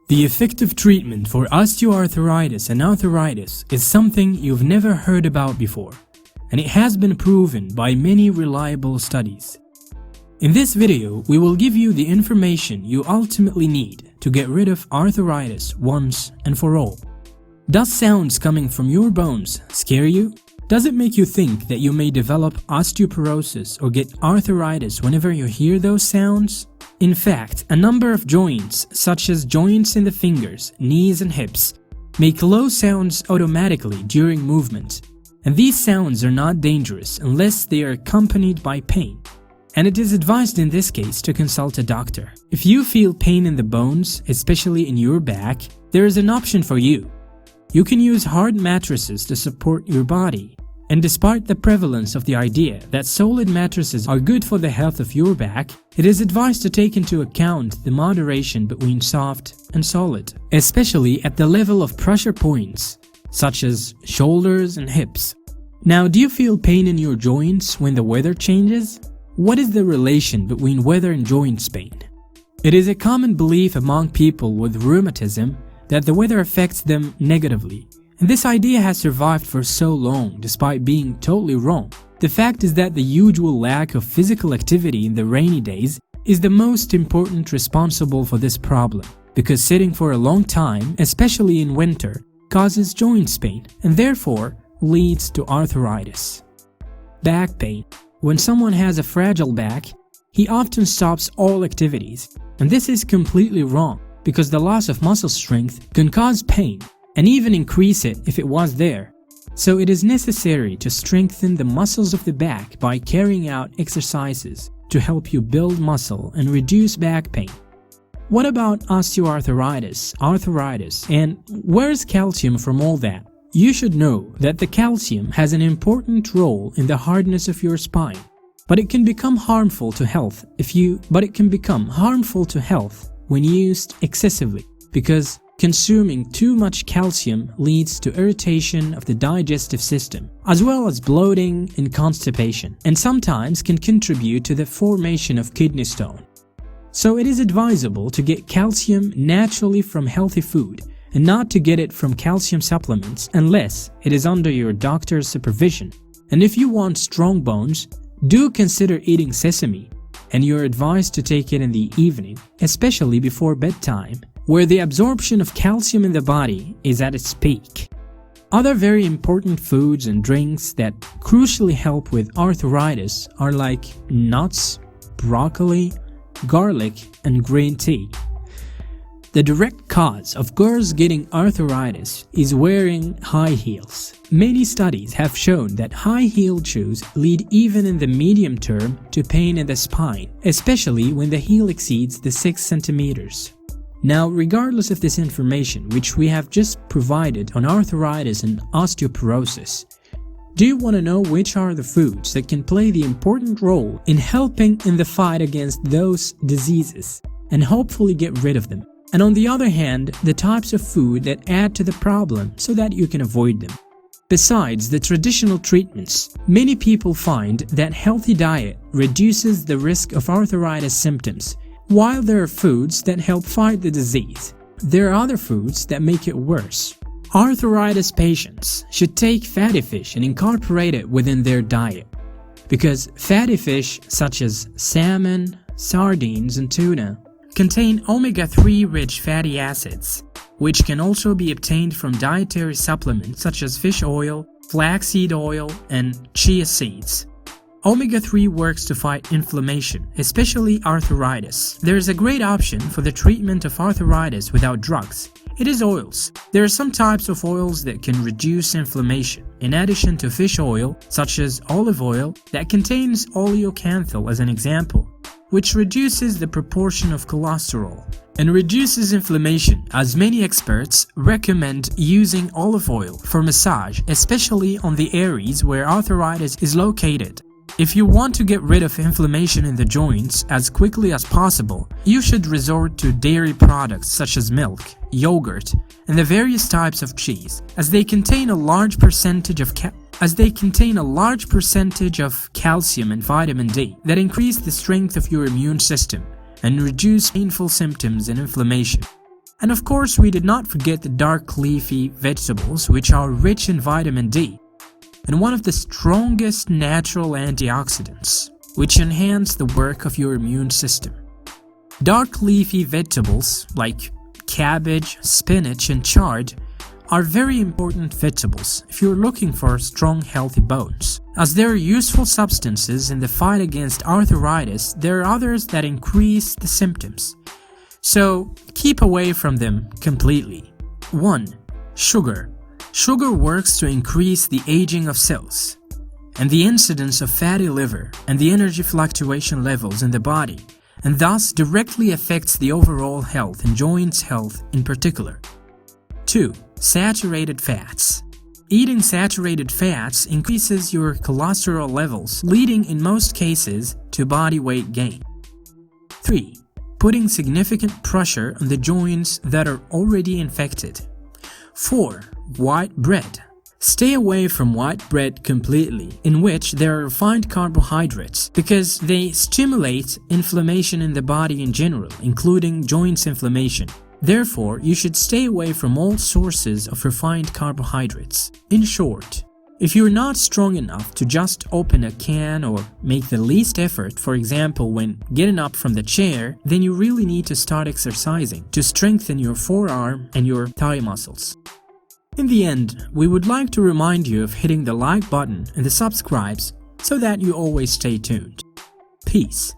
The effective treatment for osteoarthritis and arthritis is something you've never heard about before, and it has been proven by many reliable studies. In this video, we will give you the information you ultimately need to get rid of arthritis once and for all. Does sounds coming from your bones scare you? Does it make you think that you may develop osteoporosis or get arthritis whenever you hear those sounds? In fact, a number of joints, such as joints in the fingers, knees and hips, make low sounds automatically during movement. And these sounds are not dangerous unless they are accompanied by pain. And it is advised in this case to consult a doctor. If you feel pain in the bones, especially in your back, there is an option for you. You can use hard mattresses to support your body. And despite the prevalence of the idea that solid mattresses are good for the health of your back, it is advised to take into account the moderation between soft and solid, especially at the level of pressure points, such as shoulders and hips. Now, do you feel pain in your joints when the weather changes? What is the relation between weather and joint pain? It is a common belief among people with rheumatism that the weather affects them negatively. And this idea has survived for so long despite being totally wrong. The fact is that the usual lack of physical activity in the rainy days is the most important responsible for this problem, because sitting for a long time, especially in winter, causes joint pain and therefore leads to arthritis. Back pain. When someone has a fragile back, he often stops all activities, and this is completely wrong because the loss of muscle strength can cause pain and even increase it if it was there. So it is necessary to strengthen the muscles of the back by carrying out exercises to help you build muscle and reduce back pain. What about osteoarthritis, arthritis, and where's calcium from all that? You should know that the calcium has an important role in the hardness of your spine, but it can become harmful to health when used excessively, because consuming too much calcium leads to irritation of the digestive system, as well as bloating and constipation, and sometimes can contribute to the formation of kidney stone. So it is advisable to get calcium naturally from healthy food, and not to get it from calcium supplements unless it is under your doctor's supervision. And if you want strong bones, do consider eating sesame, and you're advised to take it in the evening, especially before bedtime, where the absorption of calcium in the body is at its peak. Other very important foods and drinks that crucially help with arthritis are like nuts, broccoli, garlic, and green tea. The direct cause of girls getting arthritis is wearing high heels. Many studies have shown that high-heeled shoes lead even in the medium term to pain in the spine, especially when the heel exceeds the 6 centimeters. Now, regardless of this information which we have just provided on arthritis and osteoporosis, do you want to know which are the foods that can play the important role in helping in the fight against those diseases and hopefully get rid of them? And on the other hand, the types of food that add to the problem so that you can avoid them. Besides the traditional treatments, many people find that healthy diet reduces the risk of arthritis symptoms. While there are foods that help fight the disease, there are other foods that make it worse. Arthritis patients should take fatty fish and incorporate it within their diet, because fatty fish such as salmon, sardines, and tuna contain omega-3 rich fatty acids, which can also be obtained from dietary supplements such as fish oil, flaxseed oil, and chia seeds. Omega-3 works to fight inflammation, especially arthritis. There is a great option for the treatment of arthritis without drugs. It is oils. There are some types of oils that can reduce inflammation, in addition to fish oil, such as olive oil, that contains oleocanthal as an example, which reduces the proportion of cholesterol and reduces inflammation, as many experts recommend using olive oil for massage, especially on the areas where arthritis is located. If you want to get rid of inflammation in the joints as quickly as possible, you should resort to dairy products such as milk, yogurt, and the various types of cheese, as they contain a large percentage of calcium and vitamin D that increase the strength of your immune system and reduce painful symptoms and inflammation. And of course, we did not forget the dark leafy vegetables, which are rich in vitamin D and one of the strongest natural antioxidants, which enhance the work of your immune system. Dark leafy vegetables like cabbage, spinach, and chard are very important vegetables if you're looking for strong, healthy bones. As they are useful substances in the fight against arthritis, there are others that increase the symptoms. So keep away from them completely. 1. Sugar. Sugar works to increase the aging of cells and the incidence of fatty liver and the energy fluctuation levels in the body, and thus directly affects the overall health and joints health in particular. 2. Saturated fats. Eating saturated fats increases your cholesterol levels, leading in most cases to body weight gain. 3. Putting significant pressure on the joints that are already infected. 4. White bread. Stay away from white bread completely, in which there are refined carbohydrates, because they stimulate inflammation in the body in general, including joints inflammation. Therefore, you should stay away from all sources of refined carbohydrates. In short, if you're not strong enough to just open a can or make the least effort, for example when getting up from the chair, then you really need to start exercising to strengthen your forearm and your thigh muscles. In the end, we would like to remind you of hitting the like button and the subscribes so that you always stay tuned. Peace.